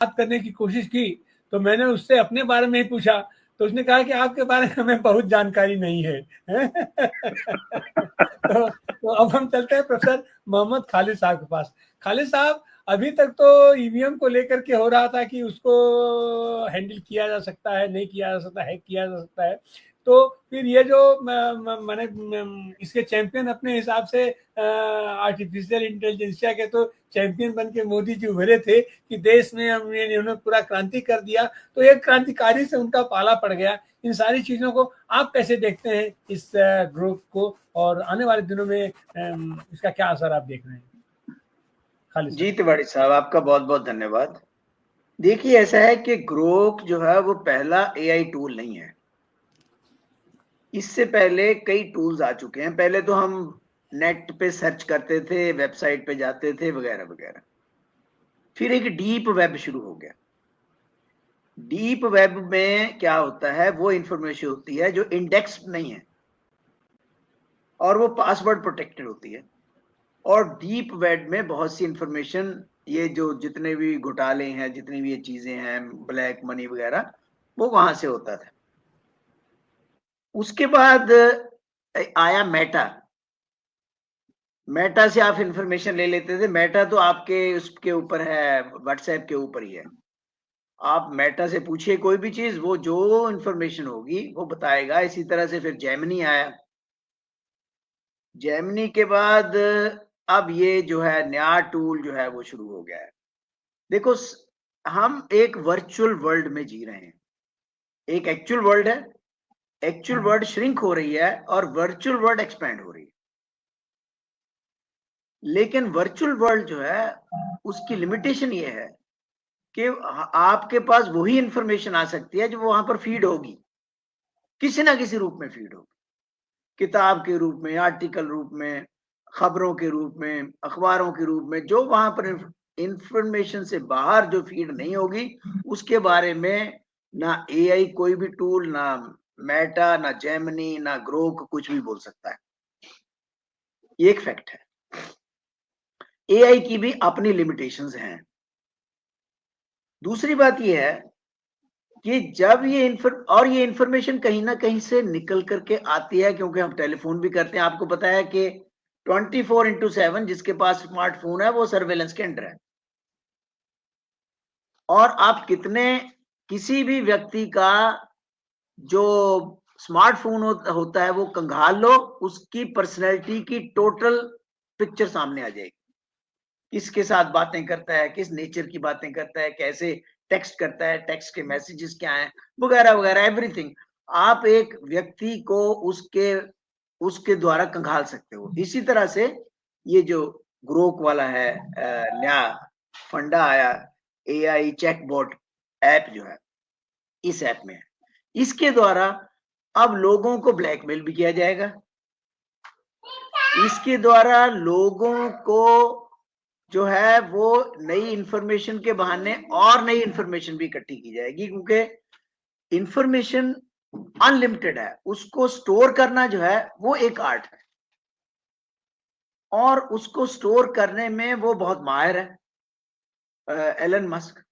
बात करने की कोशिश की तो मैंने उससे अपने बारे में ही पूछा, तो उसने कहा कि आपके बारे में हमें बहुत जानकारी नहीं है। तो अब हम चलते हैं प्रोफेसर मोहम्मद खालिद साहब के पास। खालिद साहब, अभी तक तो ईवीएम को लेकर के हो रहा था कि उसको हैंडल किया जा सकता है, नहीं किया जा सकता, हैक किया जा सकता है। तो फिर ये जो मैंने इसके चैंपियन अपने हिसाब से आर्टिफिशियल इंटेलिजेंसिया के तो चैंपियन बन के मोदी जी उभरे थे कि देश में उन्होंने पूरा क्रांति कर दिया, तो एक क्रांतिकारी से उनका पाला पड़ गया। इन सारी चीजों को आप कैसे देखते हैं, इस ग्रुप को, और आने वाले दिनों में इसका क्या असर आप देख रहे हैं? खालिद जी साहब। तिवारी साहब, आपका बहुत बहुत धन्यवाद। देखिए, ऐसा है कि ग्रोक जो है वो पहला एआई टूल नहीं है। इससे पहले कई टूल्स आ चुके हैं। पहले तो हम नेट पे सर्च करते थे, वेबसाइट पे जाते थे वगैरह वगैरह। फिर एक डीप वेब शुरू हो गया। डीप वेब में क्या होता है, वो इंफॉर्मेशन होती है जो इंडेक्स नहीं है और वो पासवर्ड प्रोटेक्टेड होती है। और डीप वेब में बहुत सी इंफॉर्मेशन, ये जो जितने भी घोटाले हैं, जितनी भी ये चीजें हैं, ब्लैक मनी वगैरह, वो वहां से होता था। उसके बाद आया मेटा। मेटा से आप इंफॉर्मेशन ले लेते थे। मेटा तो आपके उसके ऊपर है, व्हाट्सएप के ऊपर ही है। आप मेटा से पूछिए कोई भी चीज, वो जो इंफॉर्मेशन होगी वो बताएगा। इसी तरह से फिर जेमिनी आया। जेमिनी के बाद अब ये जो है नया टूल जो है वो शुरू हो गया है। देखो, हम एक वर्चुअल वर्ल्ड में जी रहे हैं। एक एक्चुअल वर्ल्ड है, एक्चुअल वर्ल्ड श्रिंक हो रही है और वर्चुअल वर्ल्ड एक्सपैंड हो रही है। लेकिन वर्चुअल वर्ल्ड जो है उसकी लिमिटेशन ये है कि आपके पास वही इंफॉर्मेशन आ सकती है जो वहां पर फीड होगी, किसी ना किसी रूप में फीड होगी। किताब के रूप में, आर्टिकल रूप में, खबरों के रूप में, अखबारों के रूप में, जो वहां पर इंफॉर्मेशन से बाहर जो फीड नहीं होगी, उसके बारे में ना एआई कोई भी टूल, ना मेटा, ना जेमिनी, ना ग्रोक कुछ भी बोल सकता है। ये एक फैक्ट है। एआई की भी अपनी लिमिटेशंस हैं। दूसरी बात यह है कि जब ये ये इंफॉर्मेशन कहीं ना कहीं से निकल करके आती है, क्योंकि हम टेलीफोन भी करते हैं। आपको पता है कि 24/7 जिसके पास स्मार्टफोन है वो सर्वेलेंस के अंडर है। और आप किसी भी व्यक्ति का जो स्मार्टफोन होता है वो कंगाल लो, उसकी पर्सनैलिटी की टोटल पिक्चर सामने आ जाएगी। किसके साथ बातें करता है, किस नेचर की बातें करता है, कैसे टेक्स्ट करता है, टेक्स्ट के मैसेजेस क्या हैं, वगैरह वगैरह, एवरीथिंग। आप एक व्यक्ति को उसके उसके द्वारा कंगाल सकते हो। इसी तरह से ये जो ग्रोक वाला है, नया फंडा आया, एआई चैटबॉट ऐप जो है, इस ऐप में है, इसके द्वारा अब लोगों को ब्लैकमेल भी किया जाएगा। इसके द्वारा लोगों को जो है वो नई इंफॉर्मेशन के बहाने और नई इंफॉर्मेशन भी इकट्ठी की जाएगी, क्योंकि इंफॉर्मेशन अनलिमिटेड है। उसको स्टोर करना जो है वो एक आर्ट है, और उसको स्टोर करने में वो बहुत माहिर है। एलन मस्क,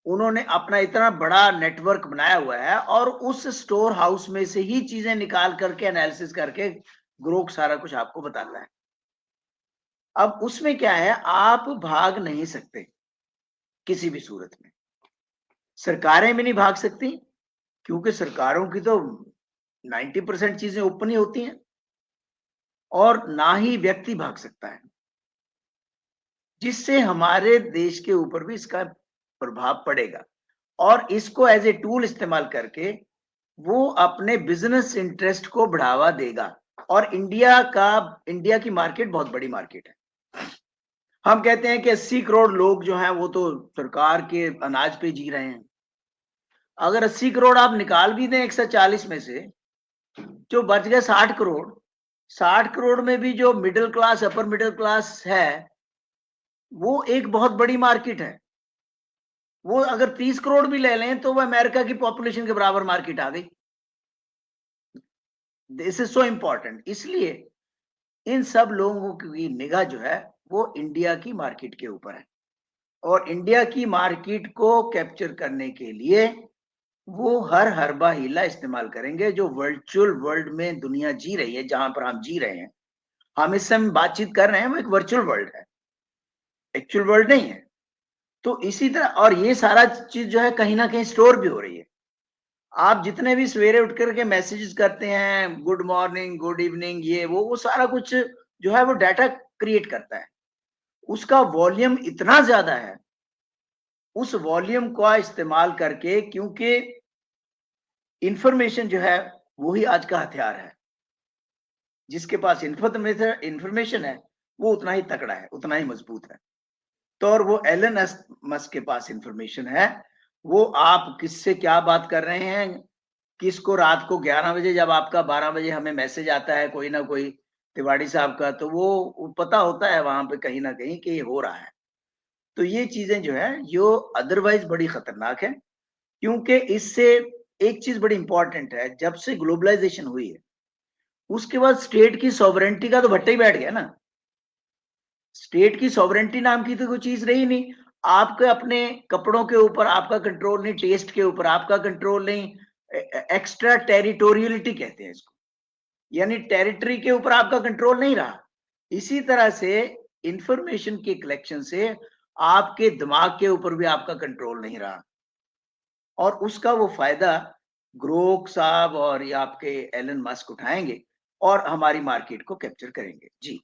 उन्होंने अपना इतना बड़ा नेटवर्क बनाया हुआ है और उस स्टोर हाउस में से ही चीजें निकाल करके एनालिसिस करके ग्रोक सारा कुछ आपको बताता है। अब उसमें क्या है, आप भाग नहीं सकते किसी भी सूरत में। सरकारें भी नहीं भाग सकती, क्योंकि सरकारों की तो 90% चीजें ओपन ही होती हैं। और ना ही व्यक्ति भाग सकता है, जिससे हमारे देश के ऊपर भी इसका प्रभाव पड़ेगा। और इसको एज ए टूल इस्तेमाल करके वो अपने बिजनेस इंटरेस्ट को बढ़ावा देगा। और इंडिया की मार्केट बहुत बड़ी मार्केट है। हम कहते हैं कि 80 करोड़ लोग जो हैं वो तो सरकार के अनाज पे जी रहे हैं। अगर 80 करोड़ आप निकाल भी दें 140 में से, जो बच गए 60 करोड़, 60 करोड़ में भी जो middle class, upper middle class है, वो एक बहुत बड़ी मार्केट है। वो अगर 30 करोड़ भी ले लें तो वो अमेरिका की पॉपुलेशन के बराबर मार्केट आ गई। This is so important. इसलिए इन सब लोगों की निगाह जो है वो इंडिया की मार्केट के ऊपर है। और इंडिया की मार्केट को कैप्चर करने के लिए वो हर हरबा हीला इस्तेमाल करेंगे जो वर्चुअल वर्ल्ड में दुनिया जी रही है, जहां पर हम जी रहे हैं, हम इस समय बातचीत कर रहे हैं, वो एक वर्चुअल वर्ल्ड है, एक्चुअल वर्ल्ड नहीं है। तो इसी तरह, और ये सारा चीज जो है कहीं ना कहीं स्टोर भी हो रही है। आप जितने भी सवेरे उठ करके मैसेजेस करते हैं, गुड मॉर्निंग, गुड इवनिंग, ये वो सारा कुछ जो है वो डाटा क्रिएट करता है। उसका वॉल्यूम इतना ज्यादा है, उस वॉल्यूम का इस्तेमाल करके, क्योंकि इंफॉर्मेशन जो है वही आज का हथियार है। जिसके पास इंफॉर्मेशन है वो उतना ही तकड़ा है, उतना ही मजबूत है। तो और वो एलन मस्क के पास इंफॉर्मेशन है। वो आप किससे क्या बात कर रहे हैं, किसको रात को 11 बजे, जब आपका 12 बजे हमें मैसेज आता है कोई ना कोई तिवाड़ी साहब का, तो वो पता होता है वहां पे कहीं ना कहीं कि ये हो रहा है। तो ये चीजें जो है यो अदरवाइज बड़ी खतरनाक है, क्योंकि इससे एक चीज बड़ी इंपॉर्टेंट है, जब से ग्लोबलाइजेशन हुई है उसके बाद स्टेट की सॉवरेंटी का तो भट्टा ही बैठ गया ना। स्टेट की सॉवरेंटी नाम की तो कोई चीज रही नहीं। आपके अपने कपड़ों के ऊपर आपका कंट्रोल नहीं, टेस्ट के ऊपर आपका कंट्रोल नहीं, एक्स्ट्रा टेरिटोरियलिटी कहते हैं इसको, यानी टेरिटरी के ऊपर आपका कंट्रोल नहीं रहा। इसी तरह से इंफॉर्मेशन के कलेक्शन से आपके दिमाग के ऊपर भी आपका कंट्रोल नहीं रहा, और उसका वो फायदा ग्रोक साहब और ये आपके एलन मस्क उठाएंगे और हमारी मार्केट को कैप्चर करेंगे। जी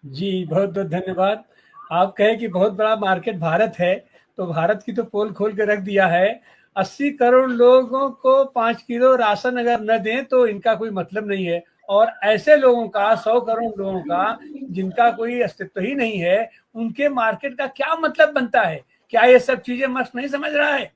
जी, बहुत बहुत धन्यवाद। आप कहें कि बहुत बड़ा मार्केट भारत है, तो भारत की तो पोल खोल के रख दिया है। 80 करोड़ लोगों को 5 किलो राशन अगर न दें तो इनका कोई मतलब नहीं है, और ऐसे लोगों का 100 करोड़ लोगों का जिनका कोई अस्तित्व ही नहीं है, उनके मार्केट का क्या मतलब बनता है? क्या ये सब चीजें मस्त नहीं समझ रहा है?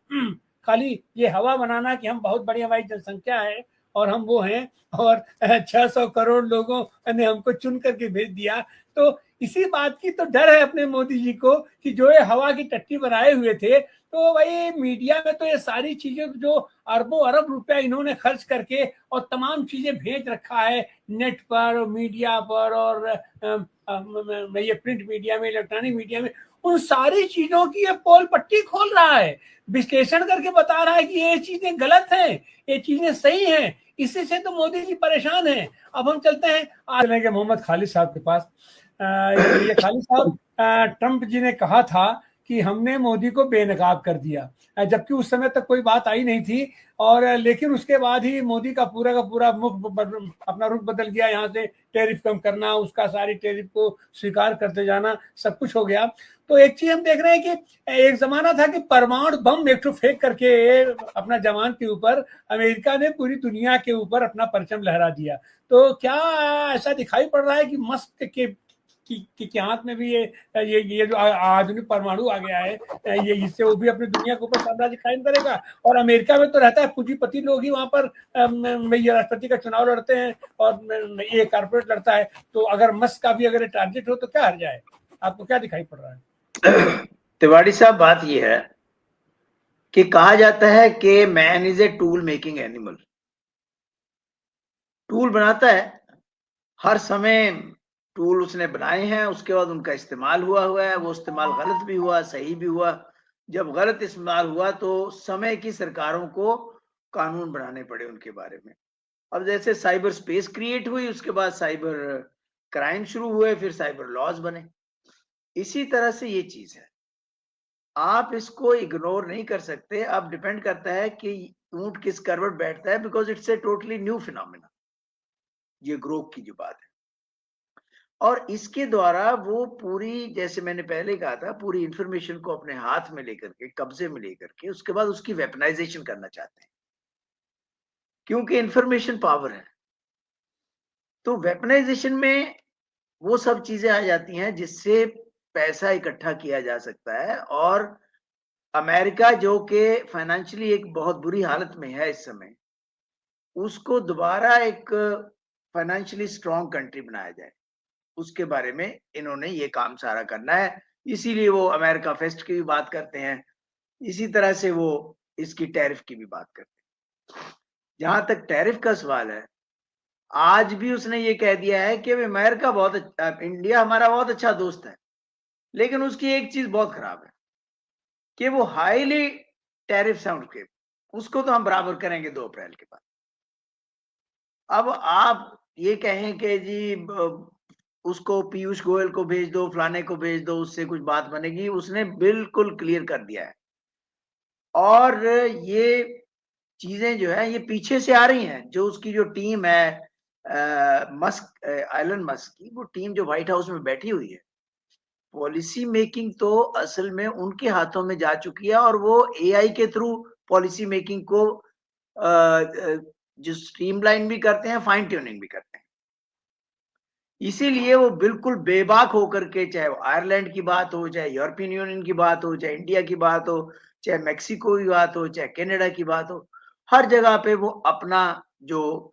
खाली ये हवा बनाना कि हम बहुत बड़ी हमारी जनसंख्या है और हम वो हैं, और 600 करोड़ लोगों ने हमको चुन करके भेज दिया। तो इसी बात की तो डर है अपने मोदी जी को कि जो ये हवा की टट्टी बनाए हुए थे, तो भाई मीडिया में तो ये सारी चीजें जो अरबों अरब रुपया इन्होंने खर्च करके और तमाम चीजें भेज रखा है नेट पर, मीडिया पर, और ये प्रिंट मीडिया में, इलेक्ट्रॉनिक मीडिया में, उन सारी चीजों की ये पोल पट्टी खोल रहा है, विश्लेषण करके बता रहा है कि ये चीजें गलत हैं, ये चीजें सही हैं। इसी से तो मोदी जी परेशान हैं। अब हम चलते हैं आज लेंगे मोहम्मद खालिद साहब के पास। ये खालिद साहब, ट्रंप जी ने कहा था कि हमने मोदी को बेनकाब कर दिया, जबकि उस समय तक कोई बात आई नहीं थी, और लेकिन उसके बाद ही मोदी का पूरा मुख अपना रुख बदल गया। यहाँ से टैरिफ कम करना, उसका सारी टैरिफ को स्वीकार करते जाना, सब कुछ हो गया। तो एक चीज हम देख रहे हैं कि एक जमाना था कि परमाणु बम एक फेंक करके अपना जवान के ऊपर अमेरिका ने पूरी दुनिया के ऊपर अपना परचम लहरा दिया। तो क्या ऐसा दिखाई पड़ रहा है कि मस्क के हाथ में भी ये जो आधुनिक परमाणु आ गया है, ये इससे वो भी अपनी दुनिया के ऊपर साम्राज्य कायम करेगा? और अमेरिका में तो रहता है पूंजीपति लोग ही वहां पर ये राष्ट्रपति का चुनाव लड़ते हैं और ये कारपोरेट लड़ता है। तो अगर मस्क का भी अगर टारगेट हो तो क्या हर जाए? आपको क्या दिखाई पड़ रहा है? तिवाड़ी साहब, बात यह है कि कहा जाता है कि man is a tool making animal. Tool बनाता है हर समय, टूल उसने बनाए हैं, उसके बाद उनका इस्तेमाल हुआ है, वो इस्तेमाल गलत भी हुआ, सही भी हुआ। जब गलत इस्तेमाल हुआ तो समय की सरकारों को कानून बनाने पड़े उनके बारे में। अब जैसे साइबर स्पेस क्रिएट हुई, उसके बाद साइबर क्राइम शुरू हुए, फिर साइबर लॉज बने। इसी तरह से ये चीज है, आप इसको इग्नोर नहीं कर सकते। अब डिपेंड करता है कि ऊंट किस करवट बैठता है, because it's a totally new phenomena, ये ग्रोथ की जो बात है। और इसके द्वारा वो पूरी, जैसे मैंने पहले कहा था, पूरी इंफॉर्मेशन को अपने हाथ में लेकर के, कब्जे में लेकर के, उसके बाद उसकी वेपनाइजेशन करना चाहते हैं, क्योंकि इंफॉर्मेशन पावर है। तो वेपनाइजेशन में वो सब चीजें आ जाती हैं जिससे पैसा इकट्ठा किया जा सकता है। और अमेरिका, जो कि फाइनेंशियली एक बहुत बुरी हालत में है इस समय, उसको दोबारा एक फाइनेंशियली स्ट्रॉन्ग कंट्री बनाया जाए, उसके बारे में इन्होंने ये काम सारा करना है। इसीलिए वो अमेरिका फेस्ट की भी बात करते हैं, इसी तरह से वो इसकी टैरिफ की भी बात करते हैं। जहां तक टैरिफ का सवाल है, आज भी उसने ये कह दिया है कि अमेरिका बहुत इंडिया हमारा बहुत अच्छा दोस्त है, लेकिन उसकी एक चीज बहुत खराब है कि वो हाईली टैरिफ साउंड के, उसको तो हम बराबर करेंगे 2 अप्रैल के बाद। अब आप ये कहें कि जी उसको पीयूष गोयल को भेज दो, फलाने को भेज दो, उससे कुछ बात बनेगी, उसने बिल्कुल क्लियर कर दिया है। और ये चीजें जो है ये पीछे से आ रही हैं, जो उसकी जो टीम है एलन मस्क की, वो टीम जो व्हाइट हाउस में बैठी हुई है, पॉलिसी मेकिंग तो असल में उनके हाथों में जा चुकी है, और वो एआई के थ्रू पॉलिसी मेकिंग को जो स्ट्रीमलाइन भी करते हैं, फाइन ट्यूनिंग भी करते हैं। इसीलिए वो बिल्कुल बेबाक होकर के, चाहे आयरलैंड की बात हो, चाहे यूरोपियन यूनियन की बात हो, चाहे इंडिया की बात हो, चाहे मेक्सिको की बात हो, चाहे कनाडा की बात हो, हर जगह पे वो अपना जो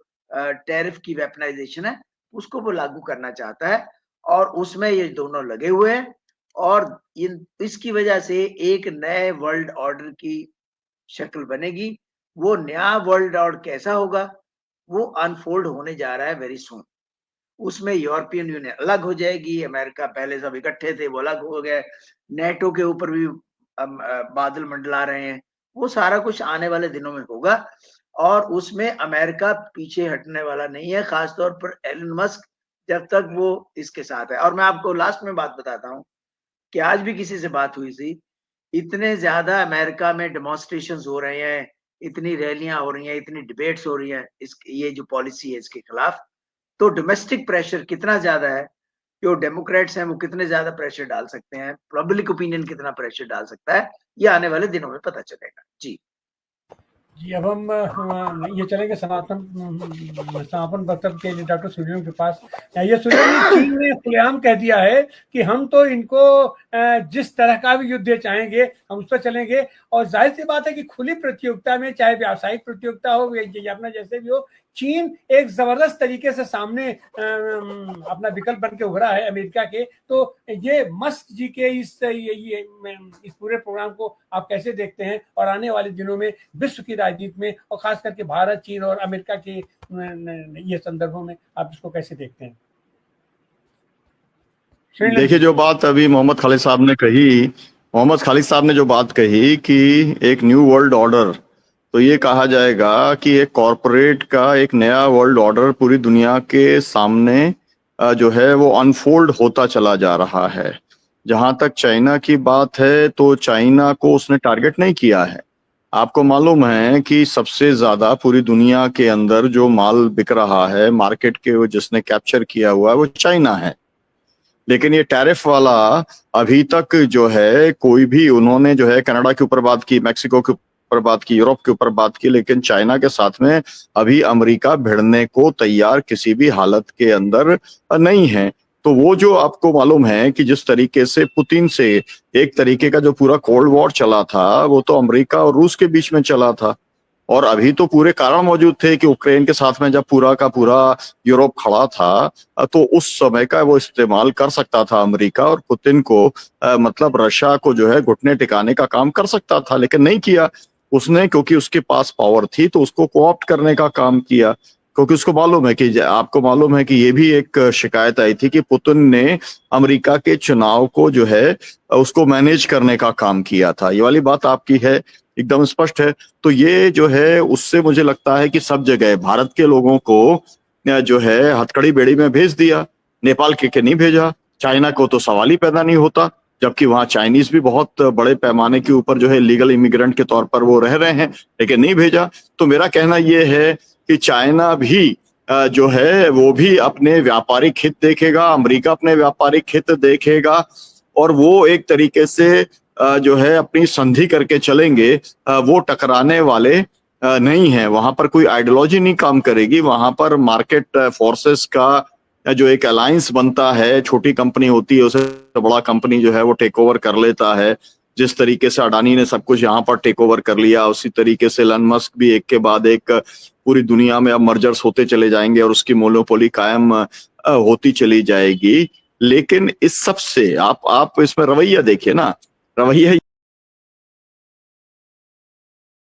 टैरिफ की वेपनाइजेशन है उसको वो लागू करना चाहता है, और उसमें ये दोनों लगे हुए हैं। और इसकी वजह से एक नए वर्ल्ड ऑर्डर की शक्ल बनेगी। वो नया वर्ल्ड ऑर्डर कैसा होगा, वो अनफोल्ड होने जा रहा है वेरी सून। उसमें यूरोपियन यूनियन अलग हो जाएगी, अमेरिका पहले सब इकट्ठे थे वो अलग हो गए, नेटो के ऊपर भी बादल मंडला रहे हैं। वो सारा कुछ आने वाले दिनों में होगा, और उसमें अमेरिका पीछे हटने वाला नहीं है, खासतौर पर एलन मस्क जब तक वो इसके साथ है। और मैं आपको लास्ट में बात बताता हूँ कि आज भी किसी से बात हुई थी, इतने ज्यादा अमेरिका में डेमोन्स्ट्रेशंस हो रहे हैं, इतनी रैलियां हो रही हैं, इतनी डिबेट्स हो रही हैं इस ये जो पॉलिसी है इसके खिलाफ, तो डोमेस्टिक प्रेशर कितना ज्यादा है, जो डेमोक्रेट्स हैं वो कितने ज्यादा प्रेशर डाल सकते हैं, पब्लिक ओपिनियन कितना प्रेशर डाल सकता है, ये आने वाले दिनों में पता चलेगा। जी जी, अब हम ये चलेंगे समापन समापन वक्तव्य के लिए डॉक्टर सूर्यम के पास। ये सूर्यम जी, चीन ने खुलेआम कह दिया है कि हम तो इनको जिस तरह का भी युद्ध चाहेंगे हम उस पर चलेंगे, और जाहिर सी बात है कि खुली प्रतियोगिता में, चाहे व्यावसायिक प्रतियोगिता हो या अपना जैसे भी हो, चीन एक जबरदस्त तरीके से सामने अपना विकल्प बन के उभरा है अमेरिका के। तो ये मस्क जी के इस पूरे प्रोग्राम को आप कैसे देखते हैं, और आने वाले दिनों में विश्व की राजनीति में, और खास करके भारत, चीन और अमेरिका के ये संदर्भों में आप इसको कैसे देखते हैं? देखिए, जो बात अभी मोहम्मद खालिद साहब ने कही, मोहम्मद खालिद साहब ने जो बात कही कि एक न्यू वर्ल्ड ऑर्डर, तो ये कहा जाएगा कि एक कॉरपोरेट का एक नया वर्ल्ड ऑर्डर पूरी दुनिया के सामने जो है वो अनफोल्ड होता चला जा रहा है। जहां तक चाइना की बात है, तो चाइना को उसने टारगेट नहीं किया है। आपको मालूम है कि सबसे ज्यादा पूरी दुनिया के अंदर जो माल बिक रहा है मार्केट के, वो जिसने कैप्चर किया हुआ है वो चाइना है। लेकिन ये टैरिफ वाला अभी तक जो है कोई भी, उन्होंने जो है कनाडा के ऊपर बात की, मैक्सिको के ऊपर बात की, यूरोप के ऊपर बात की, लेकिन चाइना के साथ में अभी अमेरिका भिड़ने को तैयार किसी भी हालत के अंदर नहीं है। तो वो जो आपको मालूम है कि जिस तरीके से पुतिन से एक तरीके का जो पूरा कोल्ड वॉर चला था, वो तो अमेरिका और रूस के बीच में चला था, और अभी तो पूरे कारण मौजूद थे कि यूक्रेन के साथ में जब पूरा का पूरा यूरोप खड़ा था, तो उस समय का वो इस्तेमाल कर सकता था अमेरिका, और पुतिन को मतलब रशिया को जो है घुटने टिकाने का काम कर सकता था, लेकिन नहीं किया उसने, क्योंकि उसके पास पावर थी तो उसको कोऑप्ट करने का काम किया। क्योंकि उसको मालूम है कि, आपको मालूम है कि ये भी एक शिकायत आई थी कि पुतिन ने अमेरिका के चुनाव को जो है उसको मैनेज करने का काम किया था। ये वाली बात आपकी है, एकदम स्पष्ट है। तो ये जो है उससे मुझे लगता है कि सब जगह भारत के लोगों को जो है हथकड़ी बेड़ी में भेज दिया, नेपाल के नहीं भेजा, चाइना को तो सवाल ही पैदा नहीं होता, जबकि वहां चाइनीज भी बहुत बड़े पैमाने के ऊपर जो है लीगल इमिग्रेंट के तौर पर वो रह रहे हैं, लेकिन नहीं भेजा। तो मेरा कहना ये है कि चाइना भी जो है वो भी अपने व्यापारिक हित देखेगा, अमेरिका अपने व्यापारिक हित देखेगा, और वो एक तरीके से जो है अपनी संधि करके चलेंगे, वो टकराने वाले नहीं है। वहां पर कोई आइडियोलॉजी नहीं काम करेगी, वहां पर मार्केट फोर्सेस का जो एक अलायंस बनता है, छोटी कंपनी होती है उसे बड़ा कंपनी जो है वो टेक ओवर कर लेता है। जिस तरीके से अडानी ने सब कुछ यहाँ पर टेक ओवर कर लिया, उसी तरीके से एलन मस्क भी एक के बाद एक पूरी दुनिया में अब मर्जर्स होते चले जाएंगे और उसकी मोनोपोली कायम होती चली जाएगी। लेकिन इस सब से आप इसमें रवैया देखिए ना, रवैया